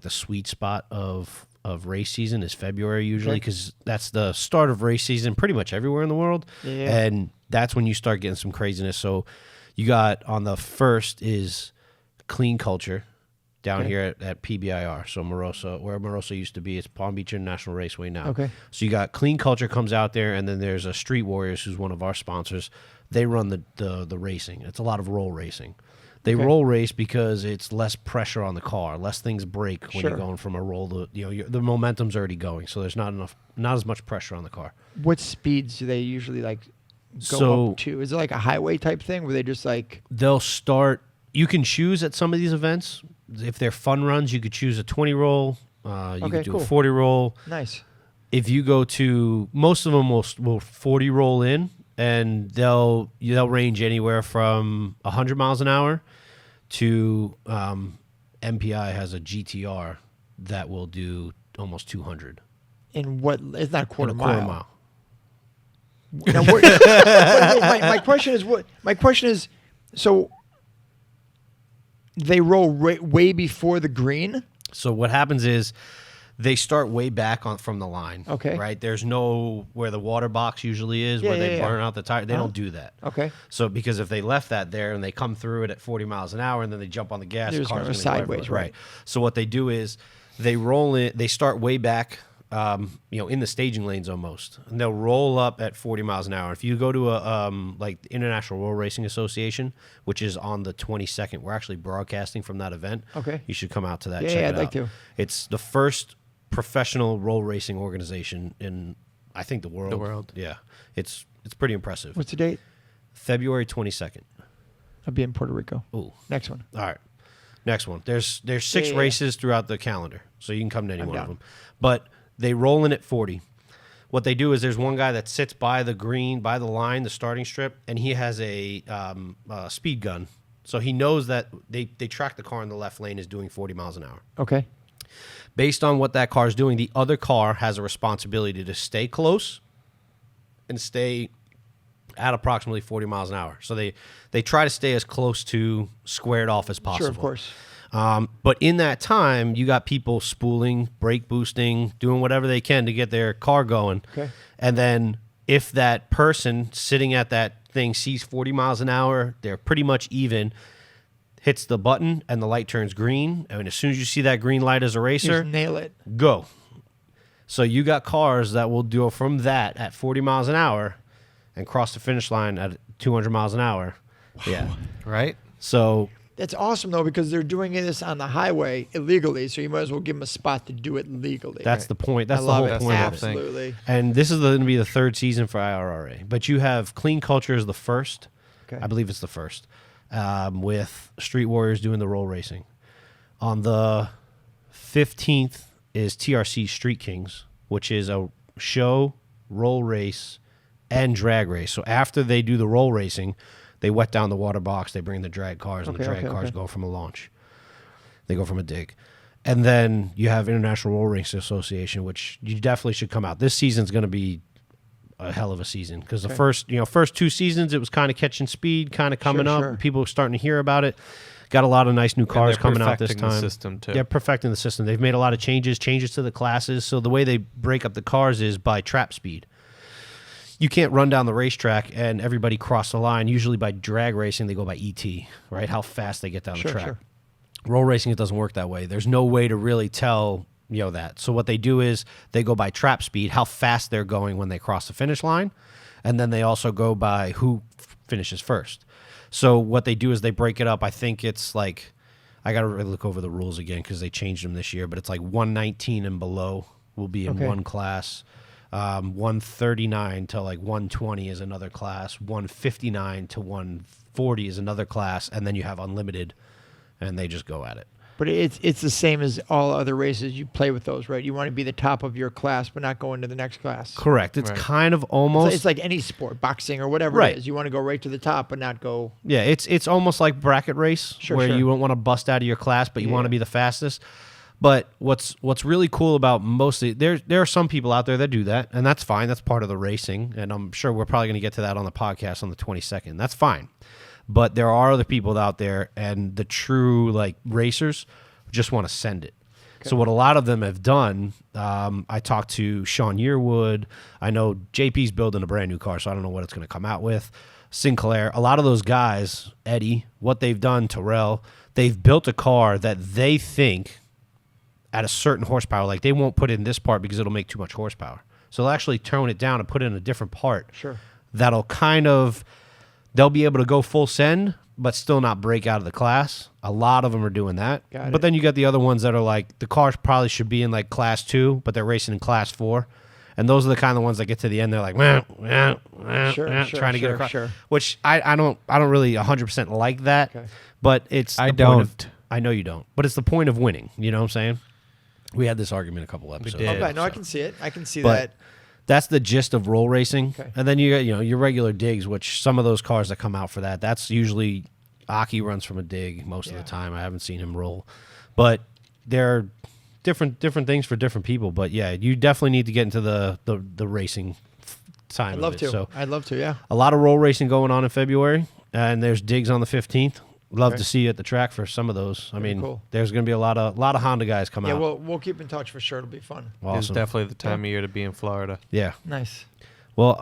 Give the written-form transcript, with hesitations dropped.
like the sweet spot of race season is February usually, because that's the start of race season pretty much everywhere in the world. Yeah. And that's when you start getting some craziness. So you got on the 1st is Clean Culture down here at PBIR. So Moroso, where Moroso used to be, it's Palm Beach International Raceway now. Okay. So you got Clean Culture comes out there, and then there's a Street Warriors, who's one of our sponsors. They run the racing. It's a lot of roll racing. They roll race because it's less pressure on the car, less things break when you're going from a roll to, the momentum's already going, so there's not as much pressure on the car. What speeds do they usually go up to? Is it like a highway type thing where they just they'll start? You can choose at some of these events. If they're fun runs, you could choose a 20 roll. You could do a 40 roll. Nice. If you go to, most of them will 40 roll in, and they'll range anywhere from 100 miles an hour to MPI has a GTR that will do almost 200. And what is that, quarter mile? Now, my question is, so they roll way before the green? So what happens is they start way back from the line. Okay. Right? There's no where the water box usually is, where they burn out the tire. They don't do that. Okay. So because if they left that there and they come through it at 40 miles an hour and then they jump on the gas, the car's going sideways, right? So what they do is they roll it. They start way back, in the staging lanes almost, and they'll roll up at 40 miles an hour. If you go to a like the International Roll Racing Association, which is on the 22nd, we're actually broadcasting from that event. Okay. You should come out to that. Yeah, check it I'd out. like to. It's the first professional roll racing organization in, I think, the world. Yeah, it's pretty impressive. What's the date? February 22nd. I'll be in Puerto Rico. Ooh. Next one. All right. Next one. There's 6 races throughout the calendar, so you can come to any one of them. But they roll in at 40. What they do is there's one guy that sits by the line, the starting strip, and he has a speed gun. So he knows that they track the car in the left lane is doing 40 miles an hour. Okay. Based on what that car is doing, the other car has a responsibility to stay close and stay at approximately 40 miles an hour. So they try to stay as close to squared off as possible. Sure, of course. But in that time, you got people spooling, brake boosting, doing whatever they can to get their car going. Okay. And then if that person sitting at that thing sees 40 miles an hour, they're pretty much even, hits the button and the light turns green. And as soon as you see that green light as a racer, just nail it. Go. So you got cars that will do from that at 40 miles an hour and cross the finish line at 200 miles an hour. Yeah. Right? So that's awesome, though, because they're doing this on the highway illegally, so you might as well give them a spot to do it legally. That's the point. That's I the love whole it. point. Absolutely. And this is going to be the 3rd season for IRRA. But you have Clean Culture is the first. Okay. I believe it's the first. With Street Warriors doing the roll racing. On the 15th is TRC Street Kings, which is a show, roll race, and drag race. So after they do the roll racing, they wet down the water box, they bring the drag cars, and the drag cars go from a launch. They go from a dig. And then you have International Roll Racing Association, which you definitely should come out. This season's going to be a hell of a season because the first 2 seasons, it was kind of catching speed, kind of coming up. People were starting to hear about it. Got a lot of nice new cars coming out this time. The system too. They're perfecting the system. They've made a lot of changes to the classes. So the way they break up the cars is by trap speed. You can't run down the racetrack and everybody cross the line. Usually by drag racing, they go by ET, right? How fast they get down the track. Sure. Roll racing, it doesn't work that way. There's no way to really tell that. So what they do is they go by trap speed, how fast they're going when they cross the finish line, and then they also go by who finishes first. So what they do is they break it up. I think it's like, I got to really look over the rules again because they changed them this year, but it's like 119 and below will be in one class. 139 to like 120 is another class. 159 to 140 is another class, and then you have unlimited, and they just go at it. But it's the same as all other races. You play with those, right? You want to be the top of your class, but not go into the next class. Correct. It's kind of almost... It's like any sport, boxing or whatever it is. You want to go right to the top, but not go... Yeah, it's almost like bracket race, where you don't want to bust out of your class, but you want to be the fastest. But what's really cool about mostly... There are some people out there that do that, and that's fine. That's part of the racing, and I'm sure we're probably going to get to that on the podcast on the 22nd. That's fine. But there are other people out there, and the true racers just want to send it. So what a lot of them have done, I talked to Sean Yearwood. I know JP's building a brand new car, so I don't know what it's going to come out with. Sinclair, a lot of those guys, Eddie, what they've done, Terrell, they've built a car that they think at a certain horsepower, like they won't put in this part because it'll make too much horsepower. So they'll actually tone it down and put in a different part. Sure. That'll kind of, they'll be able to go full send, but still not break out of the class. A lot of them are doing that. But then you got the other ones that are like, the car probably should be in like class 2, but they're racing in class 4. And those are the kind of ones that get to the end, they're like, trying to get across. Sure. Which I don't really 100% like that. Okay. But it's I don't. I know you don't. But it's the point of winning. You know what I'm saying? We had this argument a couple episodes did. ago. Okay, no, I can see it. I can see But that. that's the gist of roll racing. Okay. And then you got, your regular digs, which some of those cars that come out for that's usually Aki runs from a dig most of the time. I haven't seen him roll. But they're different things for different people. But yeah, you definitely need to get into the racing time. I'd love of it. to. So I'd love to, yeah. a lot of roll racing going on in February, and there's digs on the 15th. Love to see you at the track for some of those. I mean, cool. there's going to be a lot of Honda guys come Yeah, out. we'll keep in touch for sure. It'll be fun. Awesome. It's definitely the time of year to be in Florida. Yeah. Nice. Well,